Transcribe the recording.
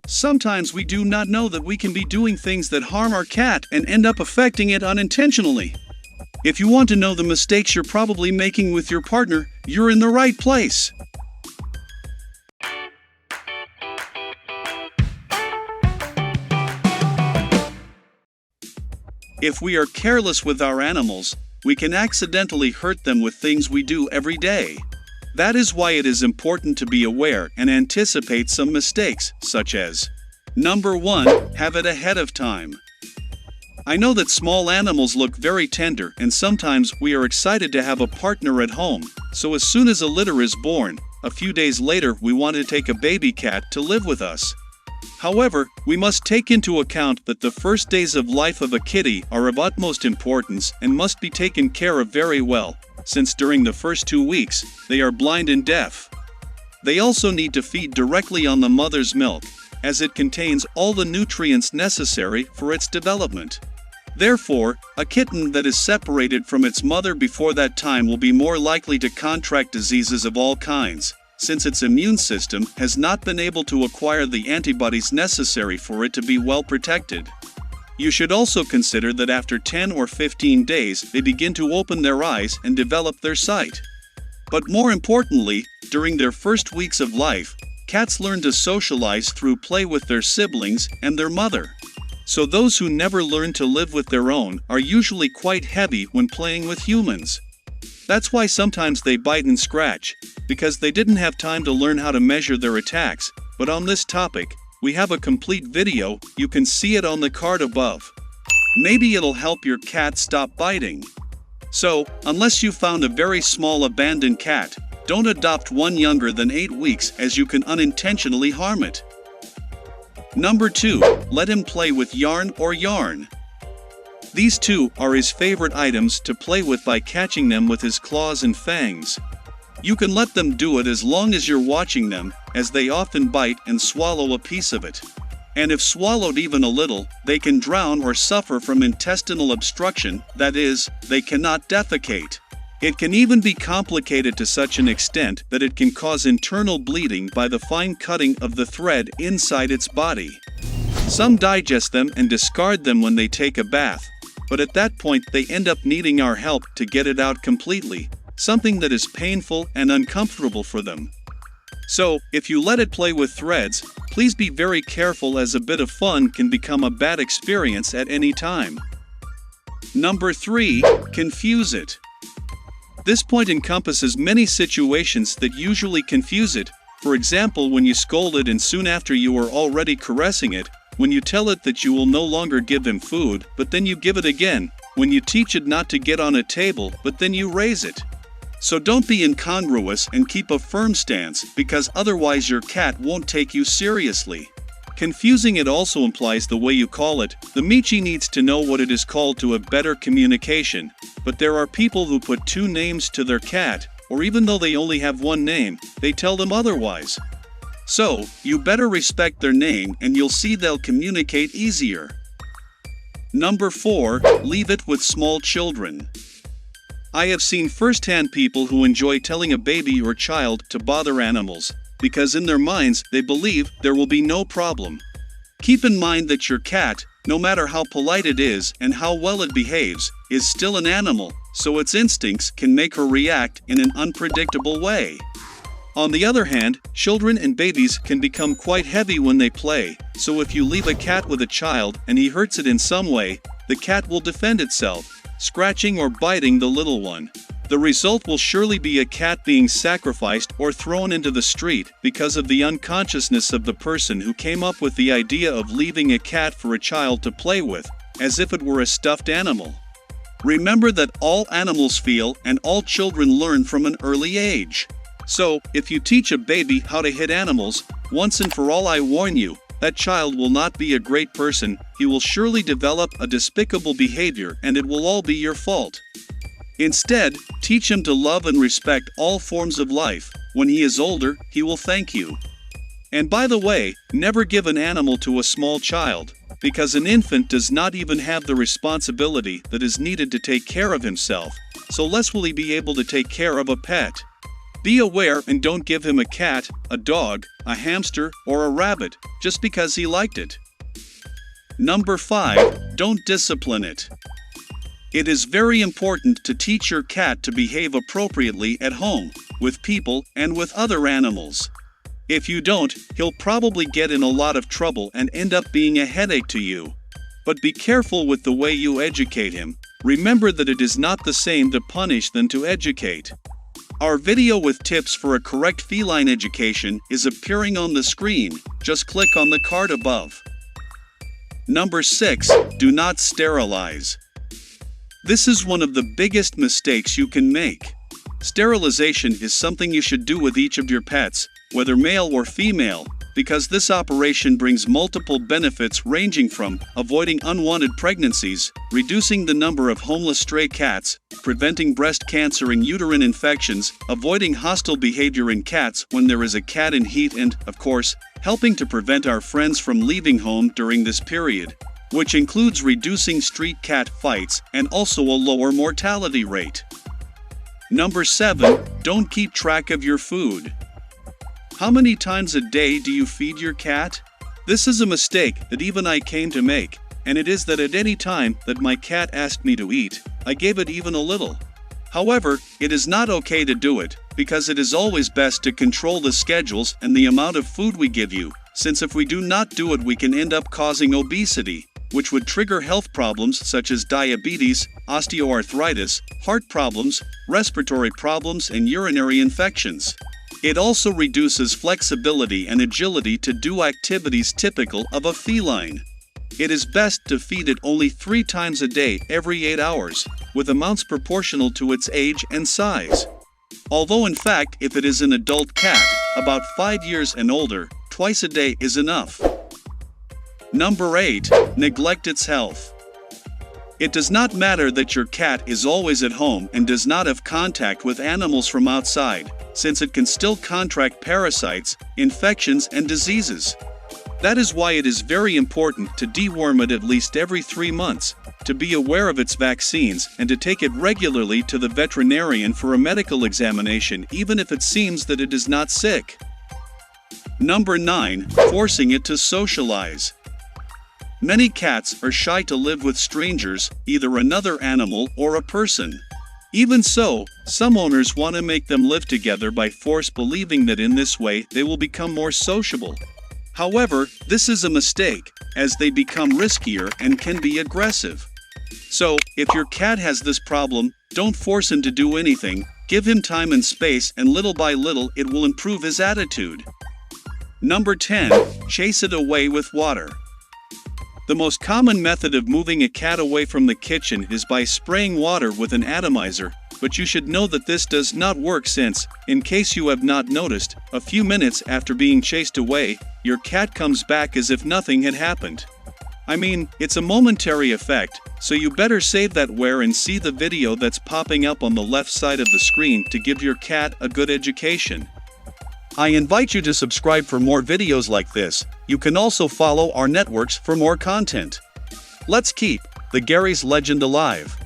Sometimes we do not know that we can be doing things that harm our cat and end up affecting it unintentionally. If you want to know the mistakes you're probably making with your partner, you're in the right place. If we are careless with our animals, we can accidentally hurt them with things we do every day. That is why it is important to be aware and anticipate some mistakes, such as: Number 1. Have it ahead of time. I know that small animals look very tender, and sometimes we are excited to have a partner at home, so as soon as a litter is born, a few days later we want to take a baby cat to live with us. However, we must take into account that the first days of life of a kitty are of utmost importance and must be taken care of very well, since during the first 2 weeks, they are blind and deaf. They also need to feed directly on the mother's milk, as it contains all the nutrients necessary for its development. Therefore, a kitten that is separated from its mother before that time will be more likely to contract diseases of all kinds, since its immune system has not been able to acquire the antibodies necessary for it to be well protected. You should also consider that after 10 or 15 days they begin to open their eyes and develop their sight. But more importantly, during their first weeks of life, cats learn to socialize through play with their siblings and their mother. So those who never learn to live with their own are usually quite heavy when playing with humans. That's why sometimes they bite and scratch, because they didn't have time to learn how to measure their attacks. But on this topic, we have a complete video, you can see it on the card above. Maybe it'll help your cat stop biting. So, unless you found a very small abandoned cat, don't adopt one younger than 8 weeks, as you can unintentionally harm it. Number 2. Let him play with yarn or yarn. These two are his favorite items to play with by catching them with his claws and fangs. You can let them do it as long as you're watching them, as they often bite and swallow a piece of it. And if swallowed even a little, they can drown or suffer from intestinal obstruction, that is, they cannot defecate. It can even be complicated to such an extent that it can cause internal bleeding by the fine cutting of the thread inside its body. Some digest them and discard them when they take a bath, but at that point they end up needing our help to get it out completely, something that is painful and uncomfortable for them. So, if you let it play with threads, please be very careful, as a bit of fun can become a bad experience at any time. Number 3. Confuse it. This point encompasses many situations that usually confuse it. For example, when you scold it and soon after you are already caressing it, when you tell it that you will no longer give him food, but then you give it again, when you teach it not to get on a table, but then you raise it. So don't be incongruous and keep a firm stance, because otherwise your cat won't take you seriously. Confusing it also implies the way you call it. The Michi needs to know what it is called to have better communication, but there are people who put 2 names to their cat, or even though they only have 1 name, they tell them otherwise. So, you better respect their name and you'll see they'll communicate easier. Number 4. Leave it with small children. I have seen firsthand people who enjoy telling a baby or child to bother animals, because in their minds they believe there will be no problem. Keep in mind that your cat, no matter how polite it is and how well it behaves, is still an animal, so its instincts can make her react in an unpredictable way. On the other hand, children and babies can become quite heavy when they play, so if you leave a cat with a child and he hurts it in some way, the cat will defend itself, scratching or biting the little one. The result will surely be a cat being sacrificed or thrown into the street because of the unconsciousness of the person who came up with the idea of leaving a cat for a child to play with, as if it were a stuffed animal. Remember that all animals feel and all children learn from an early age. So, if you teach a baby how to hit animals, once and for all I warn you, that child will not be a great person, he will surely develop a despicable behavior and it will all be your fault. Instead, teach him to love and respect all forms of life. When he is older, he will thank you. And by the way, never give an animal to a small child, because an infant does not even have the responsibility that is needed to take care of himself, so less will he be able to take care of a pet. Be aware and don't give him a cat, a dog, a hamster, or a rabbit, just because he liked it. Number 5. Don't discipline it. It is very important to teach your cat to behave appropriately at home, with people, and with other animals. If you don't, he'll probably get in a lot of trouble and end up being a headache to you. But be careful with the way you educate him. Remember that it is not the same to punish than to educate. Our video with tips for a correct feline education is appearing on the screen. Just click on the card above. Number 6. Do not sterilize. This is one of the biggest mistakes you can make. Sterilization is something you should do with each of your pets, whether male or female, because this operation brings multiple benefits ranging from avoiding unwanted pregnancies, reducing the number of homeless stray cats, preventing breast cancer and uterine infections, avoiding hostile behavior in cats when there is a cat in heat, and, of course, helping to prevent our friends from leaving home during this period, which includes reducing street cat fights and also a lower mortality rate. Number 7. Don't keep track of your food. How many times a day do you feed your cat? This is a mistake that even I came to make, and it is that at any time that my cat asked me to eat, I gave it even a little. However, it is not okay to do it, because it is always best to control the schedules and the amount of food we give you, since if we do not do it we can end up causing obesity, which would trigger health problems such as diabetes, osteoarthritis, heart problems, respiratory problems, and urinary infections. It also reduces flexibility and agility to do activities typical of a feline. It is best to feed it only 3 times a day every 8 hours, with amounts proportional to its age and size. Although in fact, if it is an adult cat, about 5 years and older, twice a day is enough. Number 8. Neglect its health. It does not matter that your cat is always at home and does not have contact with animals from outside, since it can still contract parasites, infections, and diseases. That is why it is very important to deworm it at least every 3 months, to be aware of its vaccines, and to take it regularly to the veterinarian for a medical examination even if it seems that it is not sick. Number 9. Forcing it to socialize. Many cats are shy to live with strangers, either another animal or a person. Even so, some owners want to make them live together by force, believing that in this way they will become more sociable. However, this is a mistake, as they become riskier and can be aggressive. So, if your cat has this problem, don't force him to do anything, give him time and space, and little by little it will improve his attitude. Number 10. Chase it away with water. The most common method of moving a cat away from the kitchen is by spraying water with an atomizer, but you should know that this does not work since, in case you have not noticed, a few minutes after being chased away, your cat comes back as if nothing had happened. I mean, it's a momentary effect, so you better save that where and see the video that's popping up on the left side of the screen to give your cat a good education. I invite you to subscribe for more videos like this. You can also follow our networks for more content. Let's keep the Gary's legend alive.